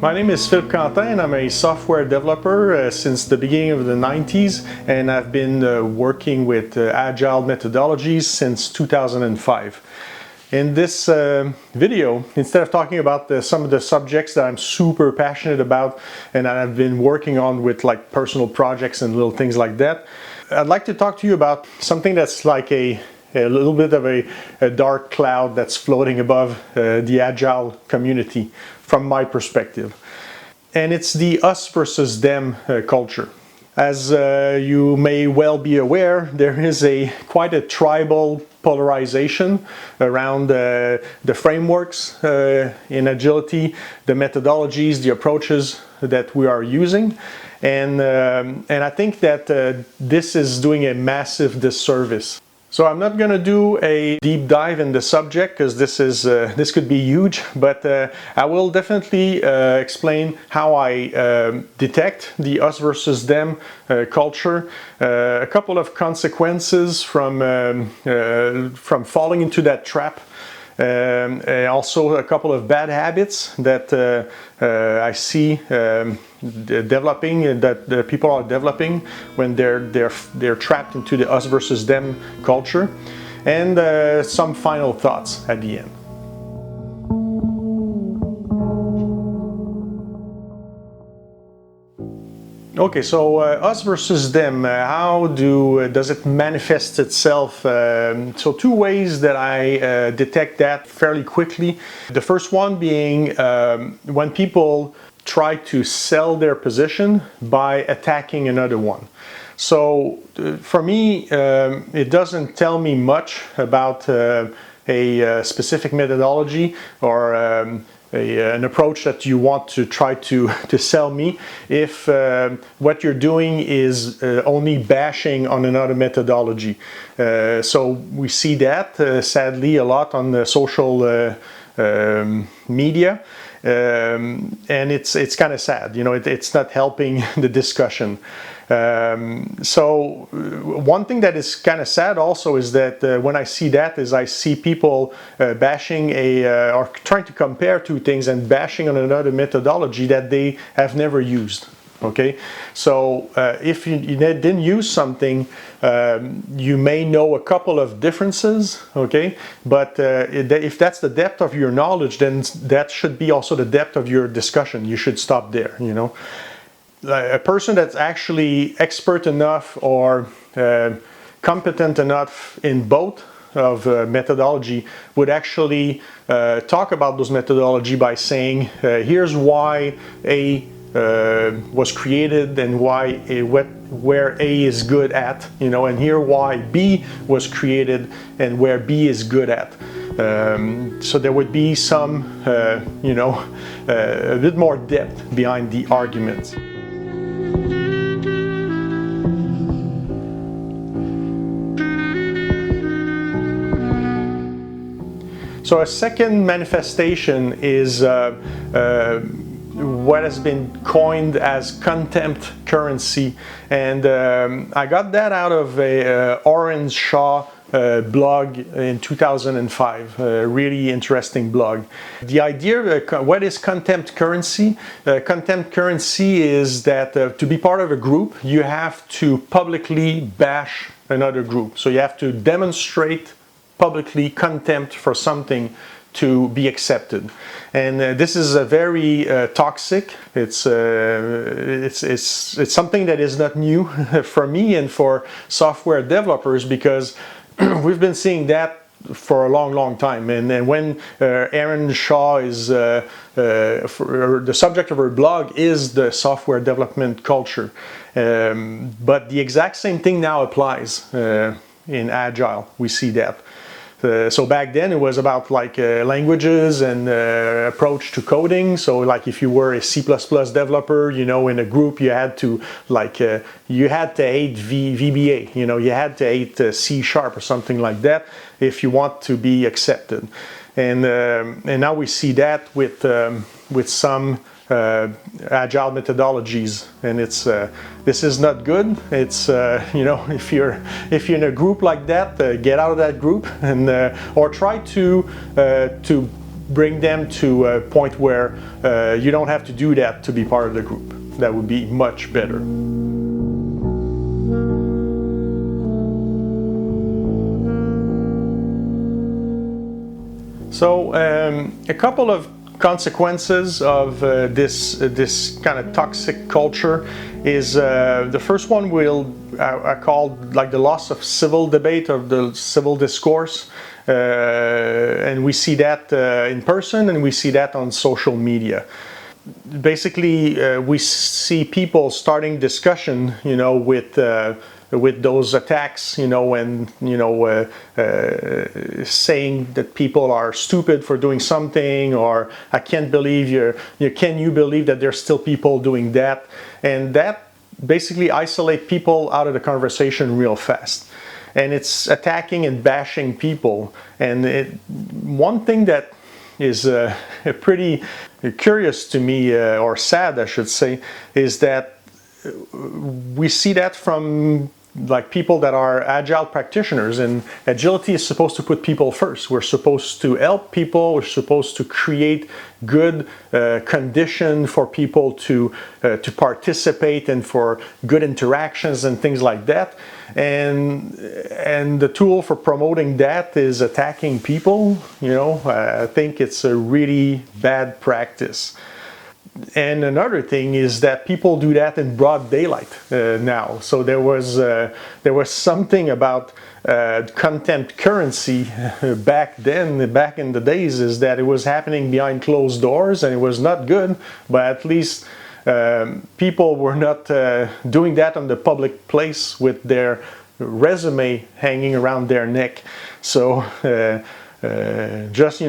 My name is Philippe Quentin and I'm a software developer since the beginning of the 90s, and I've been working with Agile methodologies since 2005. In this video, instead of talking about some of the subjects that I'm super passionate about and that I've been working on with like personal projects and little things like that, I'd like to talk to you about something that's like a little bit of a dark cloud that's floating above the Agile community from my perspective. And it's the us versus them culture. As you may well be aware, there is quite a tribal polarization around the frameworks in agility, the methodologies, the approaches that we are using. And I think that this is doing a massive disservice. So I'm not going to do a deep dive in the subject because this could be huge, but I will definitely explain how I detect the us versus them culture, a couple of consequences from falling into that trap. Also a couple of bad habits that I see developing, that people are developing when they're trapped into the us versus them culture, and some final thoughts at the end. Okay, so us versus them, how does it manifest itself? So two ways that I detect that fairly quickly. The first one being when people try to sell their position by attacking another one. So for me, it doesn't tell me much about a specific methodology or an approach that you want to try to sell me if what you're doing is only bashing on another methodology. So we see that sadly a lot on the social media, and it's kind of sad, you know, it's not helping the discussion. So one thing that is kind of sad also is that when I see that is I see people bashing or trying to compare two things and bashing on another methodology that they have never used. Okay, so if you didn't use something, you may know a couple of differences, okay, but if that's the depth of your knowledge, then that should be also the depth of your discussion. You should stop there, you know. A person that's actually expert enough or competent enough in both of methodology would actually talk about those methodology by saying, here's why A was created and where A is good at, you know, and here why B was created and where B is good at. So there would be some, you know, a bit more depth behind the arguments. So a second manifestation is what has been coined as contempt currency, and I got that out of a Orange Shaw blog in 2005, a really interesting blog. The idea, what is contempt currency? Contempt currency is that to be part of a group, you have to publicly bash another group. So you have to demonstrate publicly contempt for something to be accepted, and this is a very toxic. It's something that is not new for me and for software developers, because we've been seeing that for a long time. And when Erin Shaw is the subject of her blog is the software development culture, but the exact same thing now applies in Agile. We see that. So back then it was about like languages and approach to coding. So like if you were a C++ developer, you know, in a group you had to like you had to hate VBA, you know, you had to hate C# or something like that if you want to be accepted. And now we see that with some Agile methodologies, and this is not good. It's you know, if you're in a group like that, get out of that group and or try to bring them to a point where you don't have to do that to be part of the group. That would be much better. So a couple of consequences of this kind of toxic culture is the first one I call like the loss of civil debate, or the civil discourse, and we see that in person, and we see that on social media. Basically, we see people starting discussion, with those attacks, and saying that people are stupid for doing something, or I can't believe can you believe that there's still people doing that? And that basically isolate people out of the conversation real fast. And it's attacking and bashing people. And one thing that is pretty curious to me, or sad I should say, is that we see that from like people that are agile practitioners, and agility is supposed to put people first. We're supposed to help people, we're supposed to create good condition for people to participate, and for good interactions and things like that. And the tool for promoting that is attacking people. I think it's a really bad practice. And another thing is that people do that in broad daylight now. So there was something about contempt currency back then, back in the days, is that it was happening behind closed doors, and it was not good. But at least people were not doing that on the public place with their resume hanging around their neck. So just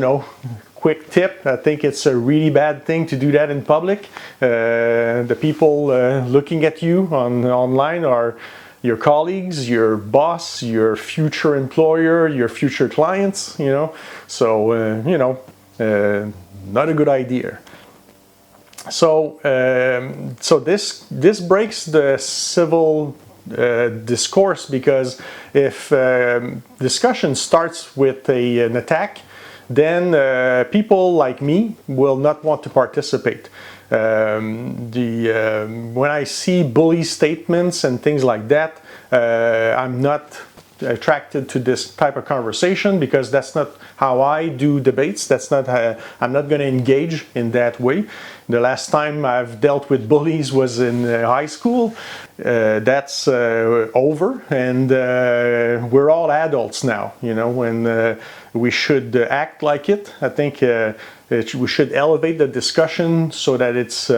quick tip, I think it's a really bad thing to do that in public. The people looking at you online are your colleagues, your boss, your future employer, your future clients, So, not a good idea. So, this breaks the civil discourse, because if discussion starts with an attack, then people like me will not want to participate. When I see bully statements and things like that, I'm not attracted to this type of conversation, because that's not how I do debates. That's not I'm not going to engage in that way. The last time I've dealt with bullies was in high school. That's over, and we're all adults now, and we should act like it. I think we should elevate the discussion so that it's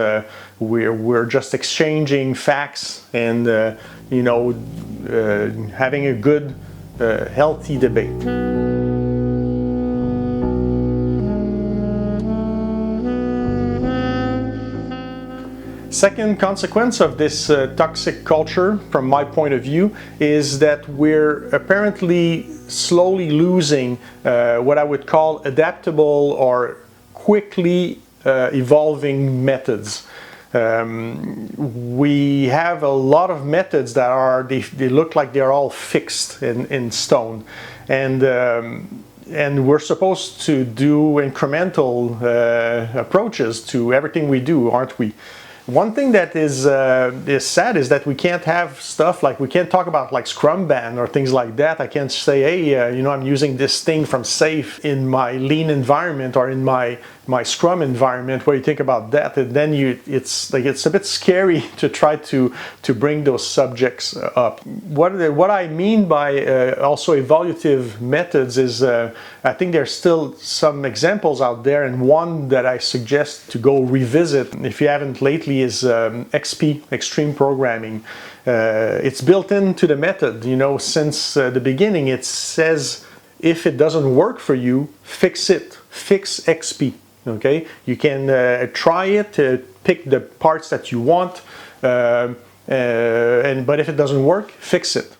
we're just exchanging facts and having a good, healthy debate. Second consequence of this toxic culture, from my point of view, is that we're apparently slowly losing what I would call adaptable or quickly evolving methods. We have a lot of methods that they look like they're all fixed in stone, and we're supposed to do incremental approaches to everything we do, aren't we? One thing that is sad is that we can't have stuff like, we can't talk about like Scrum Ban or things like that. I can't say, hey, I'm using this thing from SAFe in my lean environment or in my Scrum environment. What do you think about that? And then it's a bit scary to try to bring those subjects up. What I mean by also evaluative methods is I think there's still some examples out there, and one that I suggest to go revisit if you haven't lately is XP, Extreme Programming. It's built into the method, since the beginning. It says if it doesn't work for you, fix it, fix XP. Okay, you can try it, pick the parts that you want, but if it doesn't work, fix it.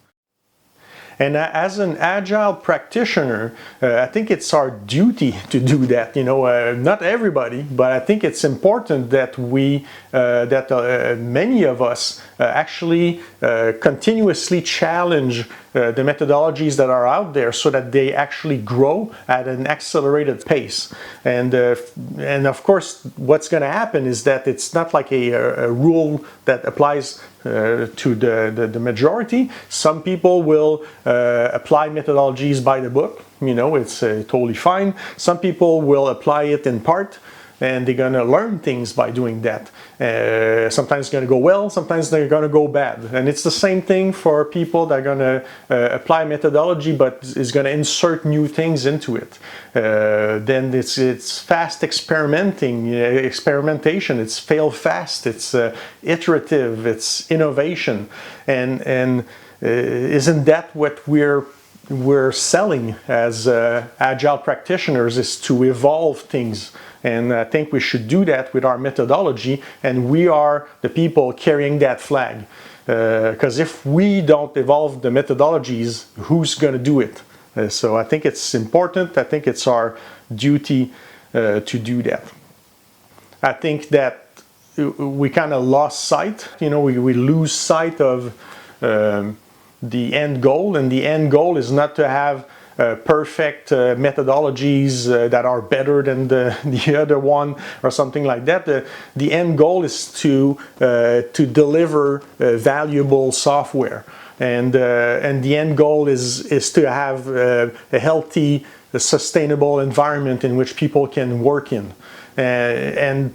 And as an Agile practitioner, I think it's our duty to do that. Not everybody, but I think it's important that many of us actually continuously challenge the methodologies that are out there so that they actually grow at an accelerated pace. And of course, what's going to happen is that it's not like a rule that applies to the majority. Some people will apply methodologies by the book. It's totally fine. Some people will apply it in part, and they're going to learn things by doing that. Sometimes it's going to go well, sometimes they're going to go bad. And it's the same thing for people that are going to apply methodology but is going to insert new things into it. Then it's fast experimentation, it's fail fast, it's iterative, it's innovation. And isn't that what we're selling as Agile practitioners, is to evolve things? And I think we should do that with our methodology, and we are the people carrying that flag. Because if we don't evolve the methodologies, who's going to do it? So I think it's important. I think it's our duty to do that. I think that we kind of lost sight. We lose sight of the end goal, and the end goal is not to have perfect methodologies that are better than the other one or something like that. The end goal is to deliver valuable software, and the end goal is to have a healthy, sustainable environment in which people can work in. And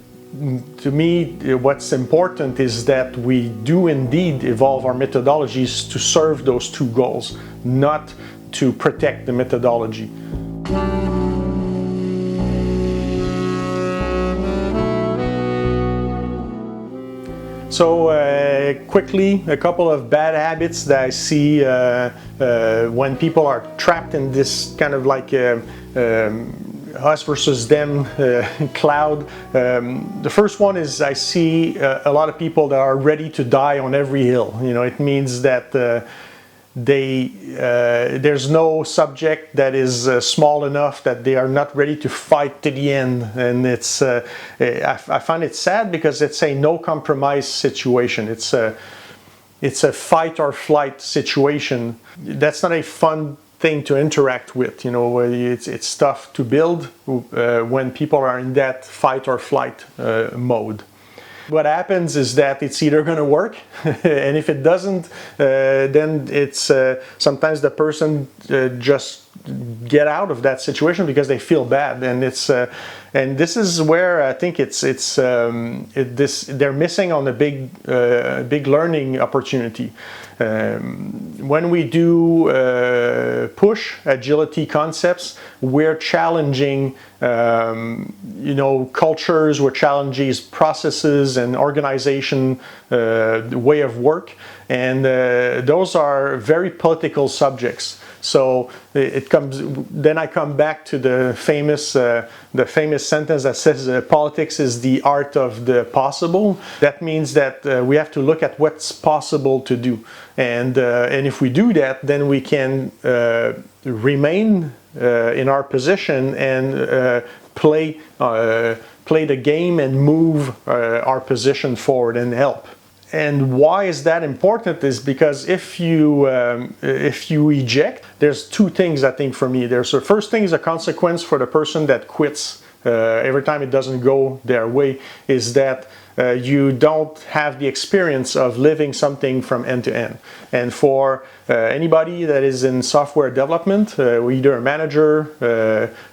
to me, what's important is that we do indeed evolve our methodologies to serve those two goals, not to protect the methodology. So quickly, a couple of bad habits that I see when people are trapped in this kind of like us versus them cloud. The first one is I see a lot of people that are ready to die on every hill. It means that there's no subject that is small enough that they are not ready to fight to the end, and it's I find it sad because it's a no compromise situation. It's a fight or flight situation. That's not a fun thing to interact with. It's tough to build when people are in that fight or flight mode. What happens is that it's either going to work, and if it doesn't, then it's sometimes the person just get out of that situation because they feel bad, and and this is where I think they're missing on a big learning opportunity. When we do push agility concepts, we're challenging cultures, we're challenging processes and organization way of work, and those are very political subjects. So then I come back to the famous sentence that says politics is the art of the possible. That means that we have to look at what's possible to do, and if we do that, then we can remain in our position and play the game and move our position forward and help. And why is that important is because if you eject, there's two things I think for me. There's the first thing is a consequence for the person that quits every time it doesn't go their way, is that you don't have the experience of living something from end to end. And for anybody that is in software development, either a manager,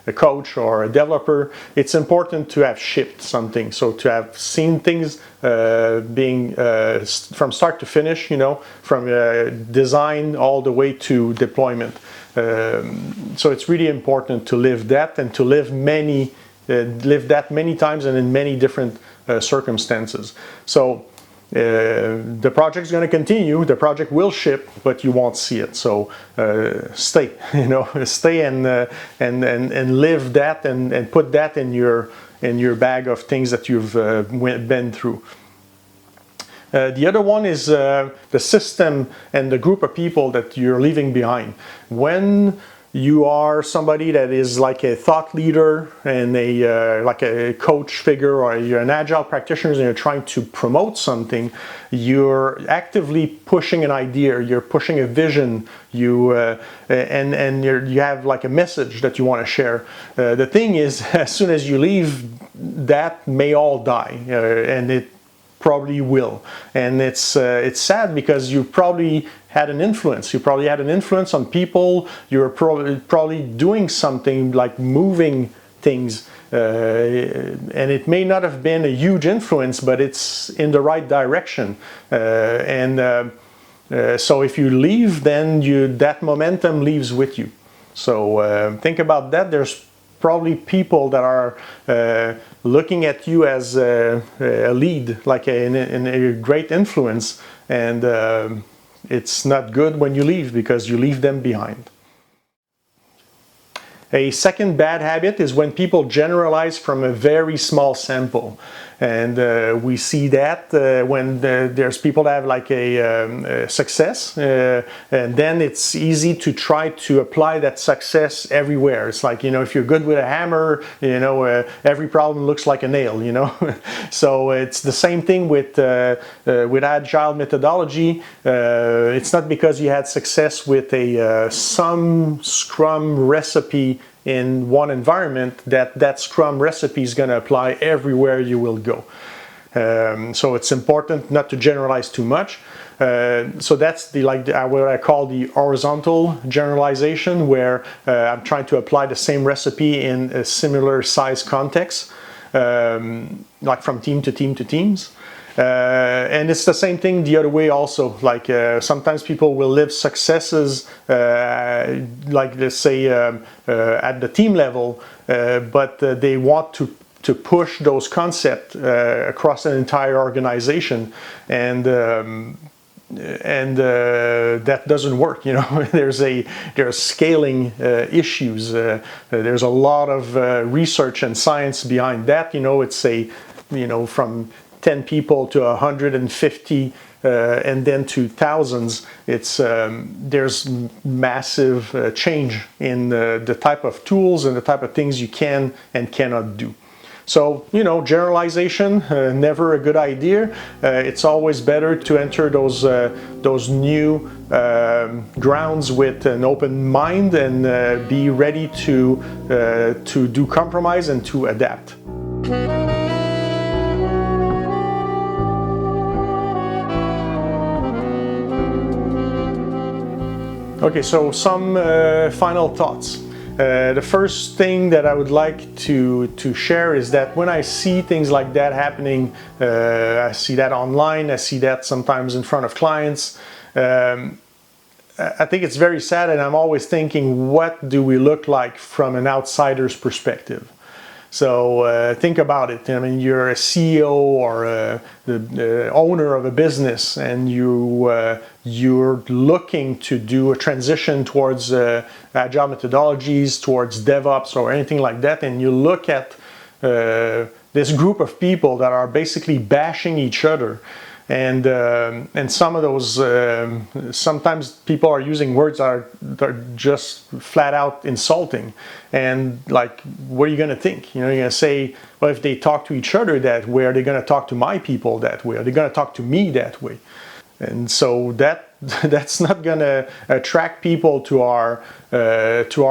a coach, or a developer, it's important to have shipped something. So to have seen things being from start to finish, from design all the way to deployment. So it's really important to live that, and to live that many times and in many different circumstances. So the project is going to continue, the project will ship, but you won't see it. So stay and live that, and put that in your bag of things that you've been through. The other one is the system and the group of people that you're leaving behind. When you are somebody that is like a thought leader and like a coach figure, or you're an agile practitioner and you're trying to promote something, you're actively pushing an idea, you're pushing a vision, you have like a message that you want to share. The thing is, as soon as you leave, that may all die, and it probably will. And it's sad, because you probably had an influence. You probably had an influence on people. You're probably doing something like moving things, and it may not have been a huge influence, but it's in the right direction. So if you leave, then that momentum leaves with you. So think about that. There's probably people that are looking at you as a lead, like a great influence, and it's not good when you leave, because you leave them behind. A second bad habit is when people generalize from a very small sample. And we see that when there's people that have like a success, and then it's easy to try to apply that success everywhere. It's like, if you're good with a hammer, every problem looks like a nail, So it's the same thing with Agile methodology. It's not because you had success with some Scrum recipe in one environment that Scrum recipe is going to apply everywhere you will go. So it's important not to generalize too much. So that's what I call the horizontal generalization, where I'm trying to apply the same recipe in a similar size context, like from team to team to teams. And it's the same thing the other way also. Like sometimes people will live successes, like let's say at the team level, but they want to push those concepts across an entire organization, and that doesn't work. There's scaling issues. There's a lot of research and science behind that. It's from 10 people to 150, and then to thousands. There's massive change in the type of tools and the type of things you can and cannot do. So, generalization, never a good idea. It's always better to enter those new grounds with an open mind, and be ready to do compromise and to adapt. Okay, so some final thoughts. The first thing that I would like to share is that when I see things like that happening, I see that online, I see that sometimes in front of clients, I think it's very sad, and I'm always thinking, what do we look like from an outsider's perspective? So think about it. You're a CEO or the owner of a business, and you're looking to do a transition towards agile methodologies, towards DevOps or anything like that, and you look at this group of people that are basically bashing each other. And some of those, sometimes people are using words that are just flat out insulting. And like, what are you going to think? You're going to say, well, if they talk to each other that way, are they going to talk to my people that way? Are they going to talk to me that way? And so that's not going to attract people to our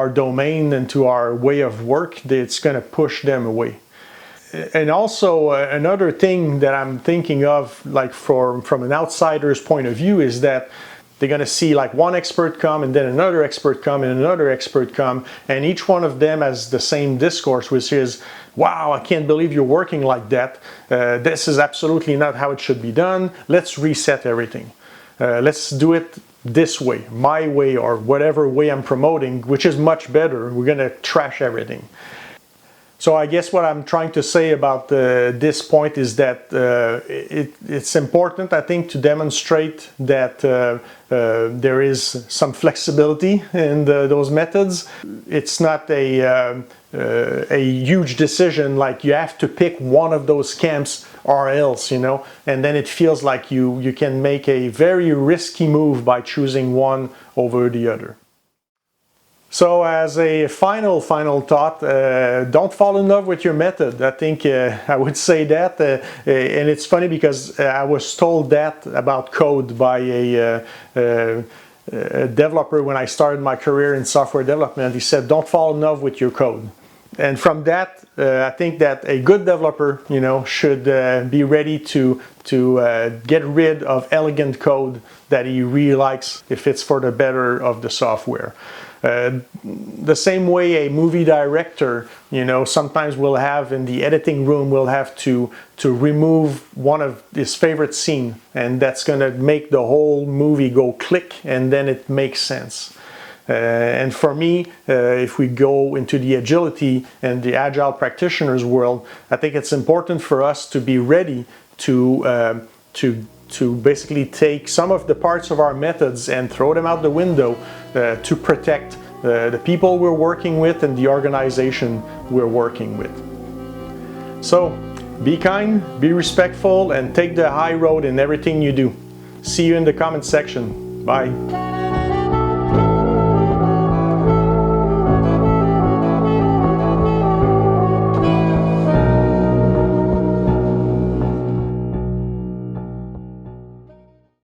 domain and to our way of work. It's going to push them away. And also another thing that I'm thinking of, like from an outsider's point of view, is that they're going to see like one expert come, and then another expert come, and another expert come, and each one of them has the same discourse, which is, wow, I can't believe you're working like that. This is absolutely not how it should be done. Let's reset everything. Let's do it this way, my way, or whatever way I'm promoting, which is much better. We're going to trash everything. So I guess what I'm trying to say about this point is that it's important, I think, to demonstrate that there is some flexibility in those methods. It's not a huge decision, like you have to pick one of those camps or else, you know, and then it feels like you can make a very risky move by choosing one over the other. So as a final thought, don't fall in love with your method. I think I would say that, and it's funny because I was told that about code by a developer when I started my career in software development. He said, don't fall in love with your code. And from that, I think that a good developer, you know, should be ready to get rid of elegant code that he really likes if it's for the better of the software. The same way a movie director, you know, sometimes will have in the editing room, will have to remove one of his favorite scene, and that's going to make the whole movie go click, and then it makes sense. And for me, if we go into the agility and the agile practitioners world, I think it's important for us to be ready to basically take some of the parts of our methods and throw them out the window to protect the people we're working with and the organization we're working with. So be kind, be respectful, and take the high road in everything you do. See you in the comment section. Bye.